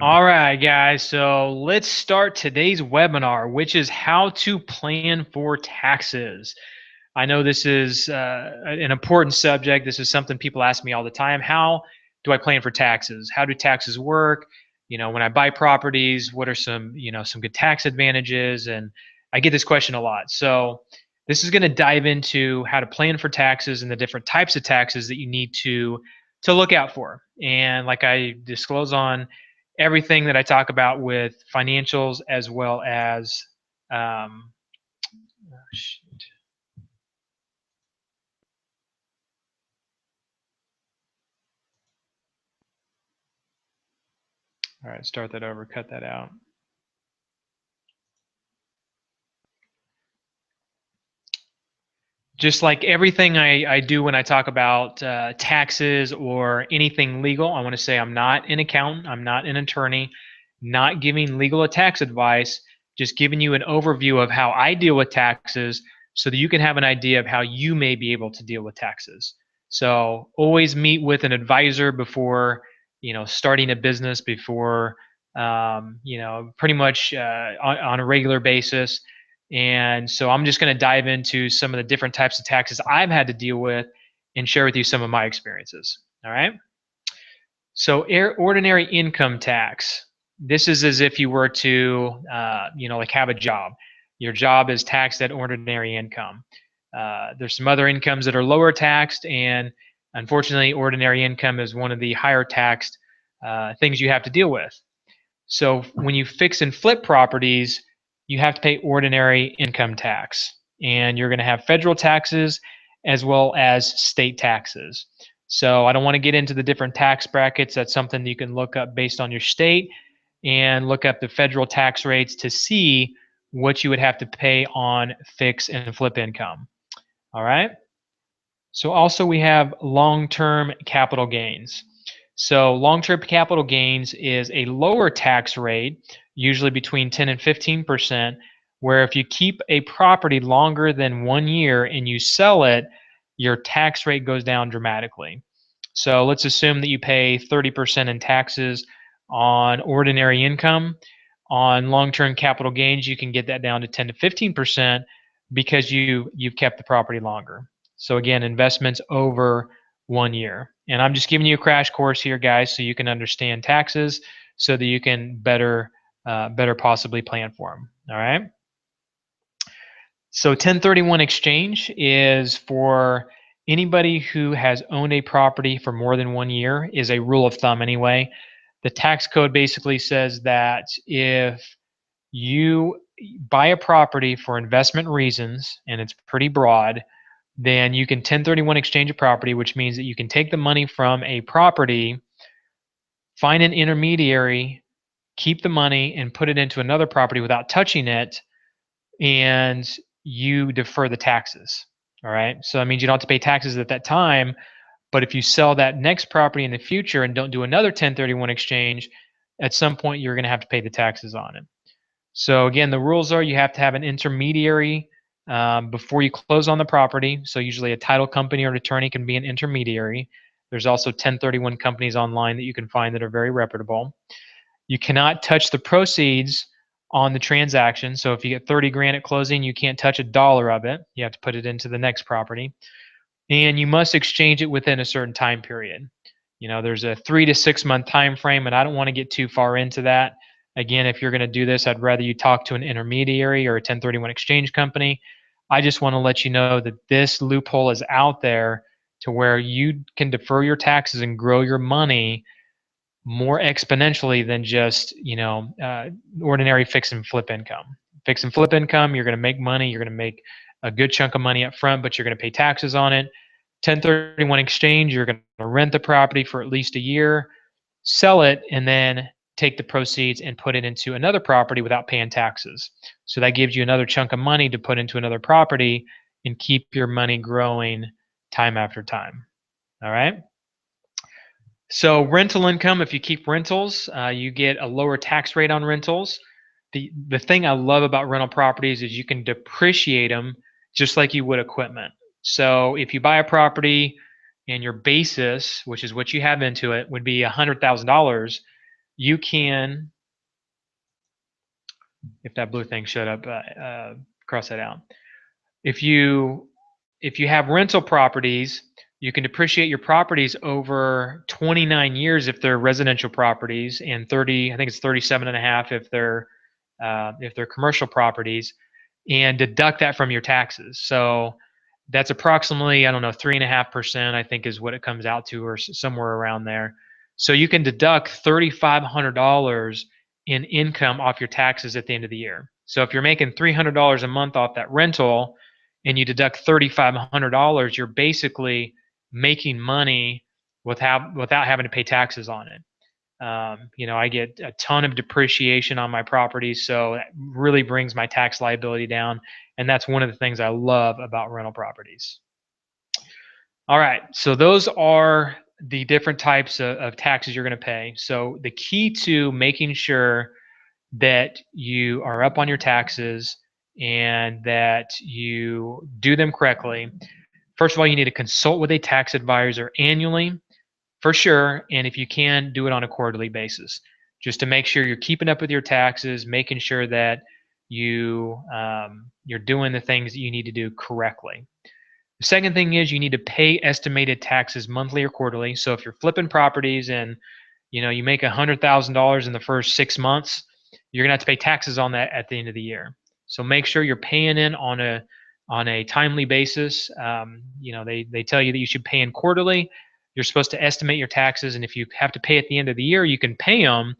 All right, guys. So let's start today's webinar, which is how to plan for taxes. I know this is an important subject. This is something people ask me all the time. How do I plan for taxes? How do taxes work? When I buy properties, what are some good tax advantages? And I get this question a lot. So this is going to dive into how to plan for taxes and the different types of taxes that you need to look out for. And like I disclose on everything that I talk about with financials as well as oh, shoot. All right, start that over, cut that out. Just like everything I do when I talk about taxes or anything legal, I want to say I'm not an accountant, I'm not an attorney, not giving legal or tax advice, just giving you an overview of how I deal with taxes so that you can have an idea of how you may be able to deal with taxes. So always meet with an advisor before starting a business, before pretty much on a regular basis. And so I'm just going to dive into some of the different types of taxes I've had to deal with and share with you some of my experiences. All right. So, ordinary income tax. This is as if you were to, like have a job. Your job is taxed at ordinary income. There's some other incomes that are lower taxed, and unfortunately, ordinary income is one of the higher taxed things you have to deal with. So when you fix and flip properties, you have to pay ordinary income tax. And you're going to have federal taxes as well as state taxes. So I don't want to get into the different tax brackets. That's something you can look up based on your state and look up the federal tax rates to see what you would have to pay on fix and flip income. All right. So also we have long-term capital gains. So long-term capital gains is a lower tax rate, usually between 10 and 15%, where if you keep a property longer than 1 year and you sell it, your tax rate goes down dramatically. So let's assume that you pay 30% in taxes on ordinary income. On long-term capital gains, you can get that down to 10 to 15% because you've kept the property longer. So again, investments over 1 year. And I'm just giving you a crash course here, guys, so you can understand taxes so that you can better possibly plan for them. All right. So 1031 exchange is for anybody who has owned a property for more than 1 year, is a rule of thumb anyway. The tax code basically says that if you buy a property for investment reasons, and it's pretty broad, then you can 1031 exchange a property, which means that you can take the money from a property, find an intermediary, keep the money, and put it into another property without touching it, and you defer the taxes. All right. So that means you don't have to pay taxes at that time. But if you sell that next property in the future and don't do another 1031 exchange, at some point you're going to have to pay the taxes on it. So again, the rules are you have to have an intermediary before you close on the property. So usually a title company or an attorney can be an intermediary. There's also 1031 companies online that you can find that are very reputable. You cannot touch the proceeds on the transaction. So if you get 30 grand at closing, you can't touch a dollar of it. You have to put it into the next property. And you must exchange it within a certain time period. There's a 3 to 6 month time frame, and I don't want to get too far into that. Again, if you're going to do this, I'd rather you talk to an intermediary or a 1031 exchange company. I just want to let you know that this loophole is out there to where you can defer your taxes and grow your money more exponentially than just ordinary fix and flip income. Fix and flip income, you're going to make money, you're going to make a good chunk of money up front, but you're going to pay taxes on it. 1031 exchange, you're going to rent the property for at least a year, sell it, and then take the proceeds and put it into another property without paying taxes. So that gives you another chunk of money to put into another property and keep your money growing time after time. All right. So rental income, if you keep rentals, you get a lower tax rate on rentals. The thing I love about rental properties is you can depreciate them just like you would equipment. So if you buy a property and your basis, which is what you have into it, would be $100,000, you can, if that blue thing showed up, cross that out. If you have rental properties, you can depreciate your properties over 29 years if they're residential properties, and 30, I think it's 37 and a half if they're commercial properties, and deduct that from your taxes. So that's approximately, I don't know, 3.5%, I think is what it comes out to, or somewhere around there. So you can deduct $3,500 in income off your taxes at the end of the year. So if you're making $300 a month off that rental and you deduct $3,500, you're basically making money without having to pay taxes on it. I get a ton of depreciation on my properties, so it really brings my tax liability down, and that's one of the things I love about rental properties. All right, so those are the different types of taxes you're going to pay. So the key to making sure that you are up on your taxes and that you do them correctly, first of all, you need to consult with a tax advisor annually for sure, and if you can, do it on a quarterly basis, just to make sure you're keeping up with your taxes, making sure that you're doing the things that you need to do correctly. The second thing is you need to pay estimated taxes monthly or quarterly. So if you're flipping properties and you make $100,000 in the first 6 months, you're gonna have to pay taxes on that at the end of the year. So make sure you're paying in on a timely basis. They tell you that you should pay in quarterly. You're supposed to estimate your taxes, and if you have to pay at the end of the year, you can pay them,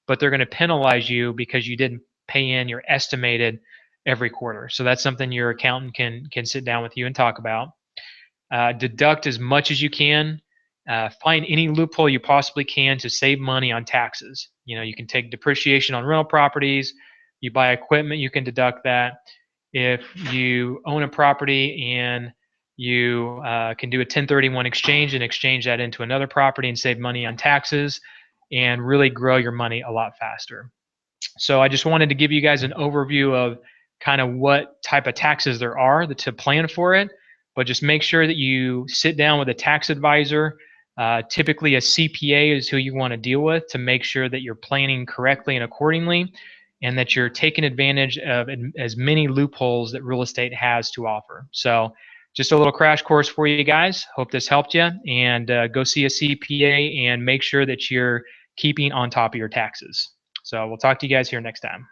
but they're going to penalize you because you didn't pay in your estimated every quarter. So that's something your accountant can sit down with you and talk about. Deduct as much as you can. Find any loophole you possibly can to save money on taxes. You can take depreciation on rental properties. You buy equipment, you can deduct that. If you own a property and you can do a 1031 exchange and exchange that into another property and save money on taxes and really grow your money a lot faster. So I just wanted to give you guys an overview of kind of what type of taxes there are to plan for it, but just make sure that you sit down with a tax advisor. Typically a CPA is who you want to deal with to make sure that you're planning correctly and accordingly, and that you're taking advantage of as many loopholes that real estate has to offer. So just a little crash course for you guys. Hope this helped you, and go see a CPA and make sure that you're keeping on top of your taxes. So we'll talk to you guys here next time.